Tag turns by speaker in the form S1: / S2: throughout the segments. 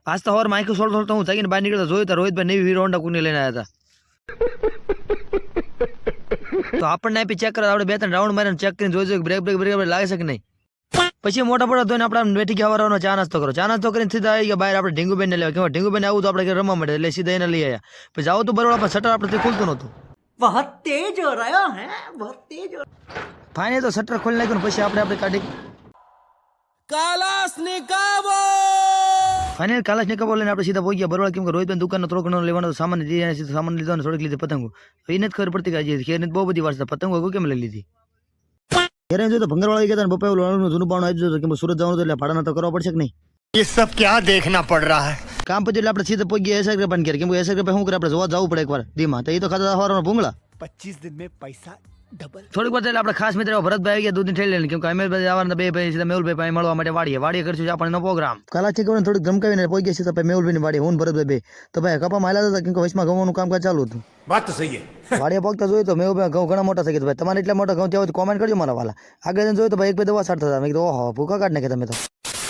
S1: આજ તો હવાર માઇક સોળ સોળ હું જાગીને બહાર નીકળતો જોયું તો રોહિતભાઈ નવી હીરો હોન્ડા કુની લઈને આવ્યા હતા તો આપણને આપી ચેક કરવા આપણે 2-3 રાઉન્ડ મારીને ચેક કરીને જોઈજો કે બ્રેક લાગે છે કે નહીં. પછી મોટા પડો ધોઈને આપણે બેઠી ગયા હવારનો ચા નાસ્તો કરો. ચા નાસ્તો કરીને સીધા આવી ગયા બહાર આપણે ઢીંગુબેન ને લેવા. કેમ ઢીંગુબેન આવું તો આપણે રમવા માટે એટલે સીધા એને લઈ આવ્યા. પછી જાવ તો બરોબર આપણે શટર આપણે ખુલતું નહોતું.
S2: बहुत तेज हो रहा है बहुत तेज हो
S1: ફાઇનલ તો શટર ખોલી નાખ્યું. પછી આપણે કાઢી ફાઇનલ કાલાસ નિકાબો લઈને આપણે સીધા પહોંચી ગયા બરોબર. કેમ કે રોહિતભાઈ દુકાનનો થોડો ઘણો લેવાનો સામાન લીધો, સીધો સામાન લીધો અને થોડીક લીધી પતંગો. એને જ ખબર પડતી કે ખેરની બહુ બધી વાર પતંગો કેમ લઈ લીધી. ઘરે જો તો ભંગારવાળા ગયા હતા, બપા જૂનું બાણું આવી જતું કે સુરત જવાનું એટલે ભાડાના તો કરવા પડશે કે નહીં.
S3: ये सब क्या देखना पड़ रहा है.
S1: કામ પછી એટલે આપણે સીધા પહોંચી ગયા એસઆર ગ્રેપાન ઘેર. કેમ કે એસઆર ગ્રેપા શું કરે આપણે જોવા જવું પડે એકવાર ધીમા. તો એ તો ખાતા હવારનો ભૂંગળા
S3: 25 दिन में पैसा डबल.
S1: થોડીક વાર એટલે આપણે ખાસ મિત્ર ભરતભાઈ આવી ગયા દૂધની ઠેલી લઈને. કેમ કે અમે આવવાના બે ભાઈ સીધા મેહુલભાઈ પાસે મળવા માટે વાડીએ કરશું આપણને પ્રોગ્રામ. કાલાથી કરીને થોડીક ધમકાવીને પહોંચી ગયા સીધા મેહુલભાઈની વાડીએ. હું ભરતભાઈ બે તો ભાઈ કપામાં આવેલા હતા. કેમ કે વચમાં ઘઉંનું કામકાજ ચાલુ હતું.
S3: बात तो सही है.
S1: વાડીએ પગતા જોયું તો મેહુલભાઈ ઘઉં ઘણા મોટા થઈ ગયા. ભાઈ તમારે એટલા મોટા ઘઉં ત્યાં હોય તો કોમેન્ટ કરજો મારા વાલા. આગળ જઈને જોયું તો ભાઈ એક બે દવા સાટ થતા. મેં કીધું ઓહો ભૂખા કાઢ નાખે તમે તો.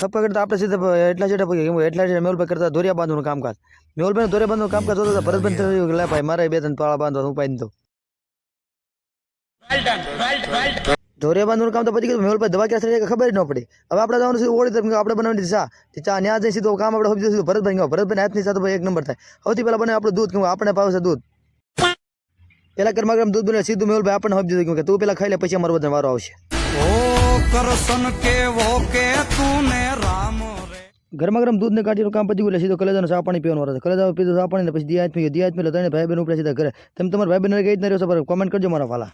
S1: થપ્પા કરતા આપણે સીધા એટલા જેટા પગી કેમ એટલા જેટા મેહુલભાઈ કરતા દોરિયા બાંધવાનું કામકાજ. મેહુલભાઈ દોરિયા બાંધવાનું કામકાજ જોતા હતા. ભરતભાઈ લે ભાઈ મારે 2-3 પાળા બાંધવા હું પાઈ દઉં. દોરિયા બાંધવાનું કામ તો પછી કીધું મેહુલભાઈ દવા ક્યાં થઈ ખબર જ ન પડી. હવે આપણે જવાનું સીધું ઓળી આપણે બનાવી ચા ત્યાં જઈ સીધું કામ આપણે હજી સીધું ભરતભાઈ હાથની સાથે એક નંબર થાય. સૌથી પહેલા બને આપણું દૂધ. કેમ આપણે ભાવશે દૂધ પેલા ગરમા ગરમ દૂધ બને સીધું મેહુલભાઈ આપણને હજી દીધું કે તું પેલા ખાઈ લે પછી અમારો બધા વારો આવશે. ગરમા ગરમ દૂધ ને કાઢીનું કામ પતી ગયું સીધો કલેજાનો ચા પાણી પીવાનું રહે. કલેજા પીધું ચા પાણી પછી દિયાજ પી ત્રણ ભાઈ બહેન ઉપડ્યા સીધા ઘરે. તમે તમારા ભાઈ બહેન કઈ જ ન રહ્યો છો કોમેન્ટ કરજો મારા વાલા.